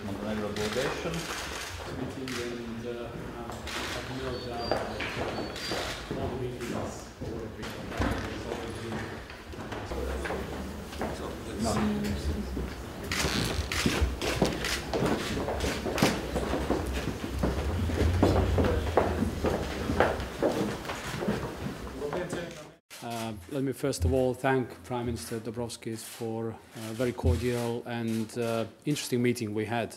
Montenegro delegation. Let me first of all thank Prime Minister Dombrovskis for a very cordial and interesting meeting we had.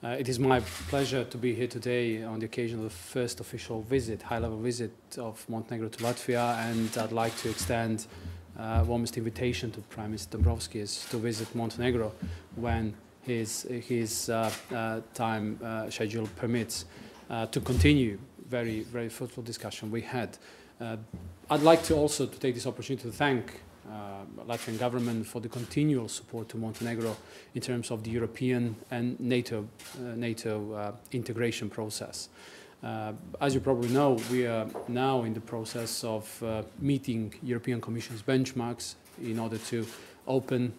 It is my pleasure to be here today on the occasion of the first official visit, high-level visit of Montenegro to Latvia, and I'd like to extend warmest invitation to Prime Minister Dombrovskis to visit Montenegro when his time schedule permits, to continue very fruitful discussion we had. I'd like to also take this opportunity to thank Latvian government for the continual support to Montenegro in terms of the European and NATO integration process. As you probably know, we are now in the process of meeting European Commission's benchmarks in order to open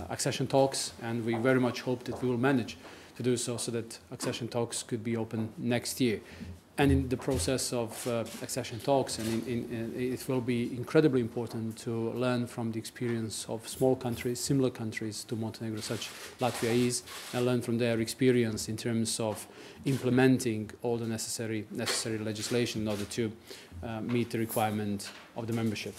accession talks, and we very much hope that we will manage to do so that accession talks could be open next year. And in the process of accession talks, it will be incredibly important to learn from the experience of small countries, similar countries to Montenegro, such Latvia is, and learn from their experience in terms of implementing all the necessary legislation in order to meet the requirement of the membership.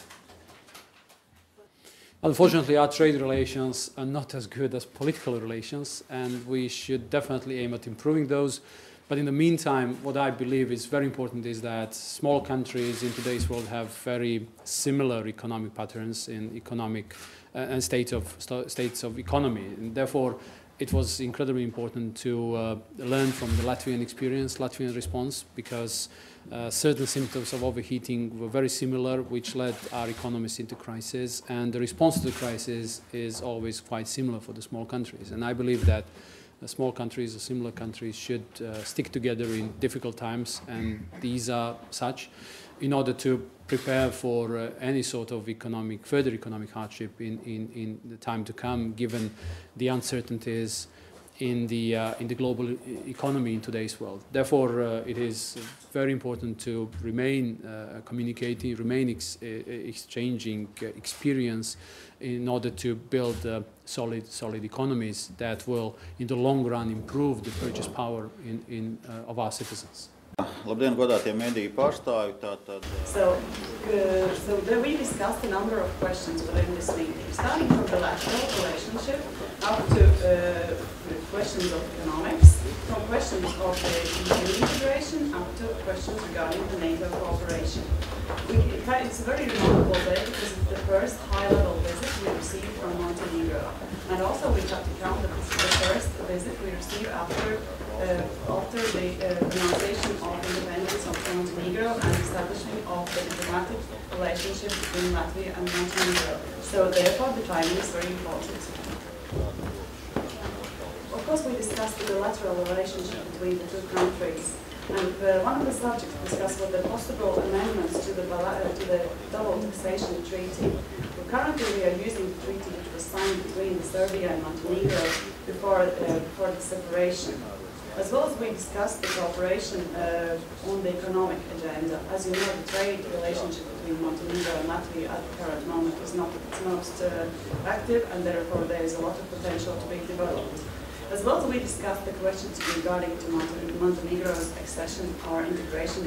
Unfortunately, our trade relations are not as good as political relations, and we should definitely aim at improving those. But in the meantime, what I believe is very important is that small countries in today's world have very similar economic patterns in economic and states of economy. And therefore, it was incredibly important to learn from the Latvian experience, Latvian response, because certain symptoms of overheating were very similar, which led our economies into crisis. And the response to the crisis is always quite similar for the small countries. And I believe that small countries or similar countries should stick together in difficult times, and these are such, in order to prepare for any sort of further economic hardship in the time to come, given the uncertainties in the global economy in today's world. Therefore, it is very important to remain communicating, remain exchanging experience in order to build solid economies that will, in the long run, improve the purchase power of our citizens. Labdien, godātie mediju pārstāvji, tātad... So we discussed a number of questions within this meeting, starting from bilateral relationship up to questions of economics, from questions of the EU integration up to questions regarding the NATO cooperation. It's a very remarkable day because it's the first high-level visit we received from Montenegro. And also we have to count that this is the first visit we received after the pronunciation of independence of Montenegro and establishment of the diplomatic relationship between Latvia and Montenegro. So therefore the timing is very important. Of course we discussed the bilateral relationship between the two countries, and one of the subjects discussed were the possible amendments to the double taxation treaty. Currently we are using the treaty which was signed between Serbia and Montenegro before the separation. As well as we discussed the cooperation on the economic agenda. As you know, the trade relationship between Montenegro and Latvia at the current moment is not its most active, and therefore there is a lot of potential to be developed. As well as we discussed the questions regarding to Montenegro's accession or integration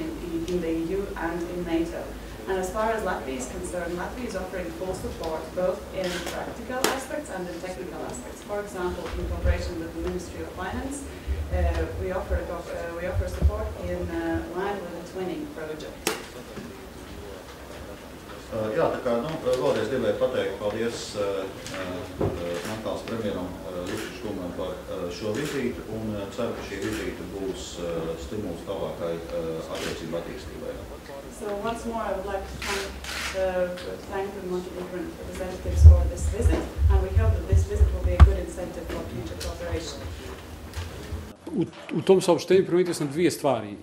in the EU and in NATO. And as far as Latvia is concerned, Latvia is offering full support both in practical aspects and in technical aspects. For example, in cooperation with the Ministry of Finance, we offer support in line with the twinning project. Jā, tā kā, vēlreiz gribēju pateikt paldies Natāls premjeram Lukšić kungam par šo vizīti un ceru, ka šī vizīte būs stimuls tālākai attiecību attīstībai. So once more, I would like to thank the Montenegrin representatives for this visit, and we hope that this visit will be a good incentive for future cooperation. U tom saopštenju primijetio sam dvije stvari.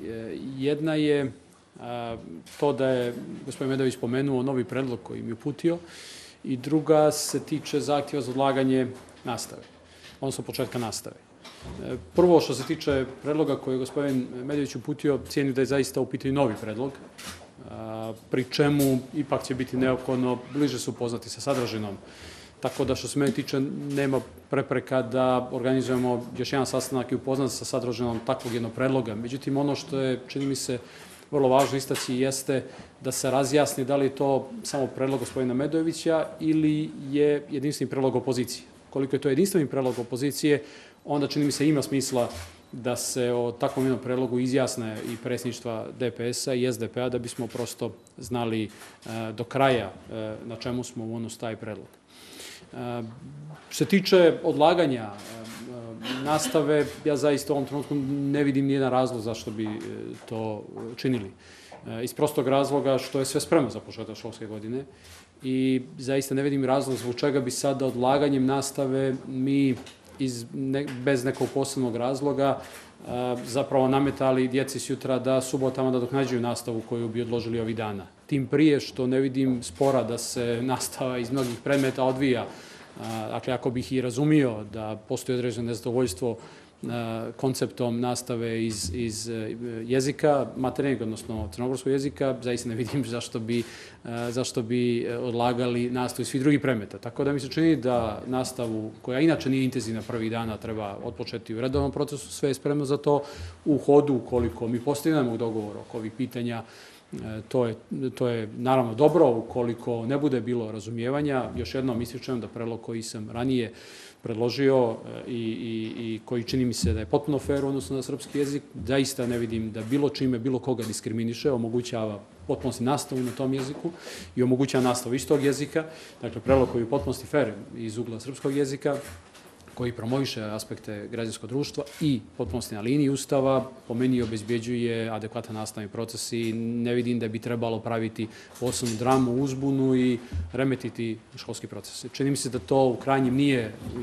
Jedna je to da je gospodin Medović spomenuo novi predlog koji mi je uputio i druga se tiče zahtjeva za odlaganje nastave, odnosno početka nastave. Prvo što se tiče predloga koji je gospodin Medović uputio, cijenim da je zaista u pitanju novi predlog, pri čemu ipak će biti neophodno bliže se upoznati sa sadržinom. Tako da što se mene tiče nema prepreka da organizujemo još jedan sastanak i upoznati sa sadržinom takvog jednog predloga. Međutim, ono što je, čini mi se, vrlo važno istaći jeste da se razjasni da li je to samo predlog gospodina Medovića ili je jedinstveni predlog opozicije. Koliko je to jedinstveni predlog opozicije, onda čini mi se ima smisla da se o takvom jednom predlogu izjasne i predsjedništva DPS-a i SDP-a da bismo prosto znali do kraja na čemu smo u odnosu taj predlog. Što se tiče odlaganja nastave, ja zaista u ovom trenutku ne vidim nijedan razlog zašto bi to činili. Iz prostog razloga što je sve spremno za početak školske godine i zaista ne vidim razlog zbog čega bi sada odlaganjem nastave mi bez nekog posebnog razloga zapravo nametali djeci sutra da subotama nadoknađuju nastavu koju bi odložili ovih dana. Tim prije što ne vidim spora da se nastava iz mnogih predmeta odvija. Dakle, ako bih i razumio da postoji određeno nezadovoljstvo konceptom nastave iz jezika, materinjeg, odnosno crnogorskog jezika, zaista ne vidim zašto bi odlagali nastavu iz svih drugih predmeta. Tako da mi se čini da nastavu, koja inače nije intenzivna prvih dana, treba otpočeti u redovnom procesu, sve je spremno za to. U hodu, ukoliko mi postignemo dogovor oko ovih pitanja, to je naravno dobro. Ukoliko ne bude bilo razumijevanja, još jednom ističem da predlog koji sam ranije predložio i koji čini mi se da je potpuno fair u odnosu na srpski jezik, zaista ne vidim da bilo čime, bilo koga diskriminiše, omogućava potpunosti nastavu na tom jeziku i omogućava nastavu istog jezika. Dakle, predlog koji je potpunosti fair iz ugla srpskog jezika, koji promoviše aspekte građanskog društva i potpunosti na liniji Ustava, po meni obezbjeđuje adekvatan nastavni proces i ne vidim da bi trebalo praviti posebnu dramu, uzbunu i remetiti školski proces. Čini mi se da to u krajnjem nije u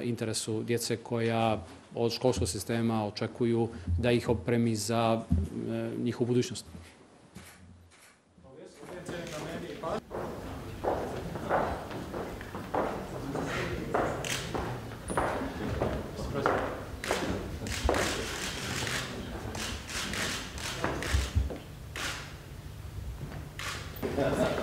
interesu djece koja od školskog sistema očekuju da ih opremi za njihovu budućnost. Yeah.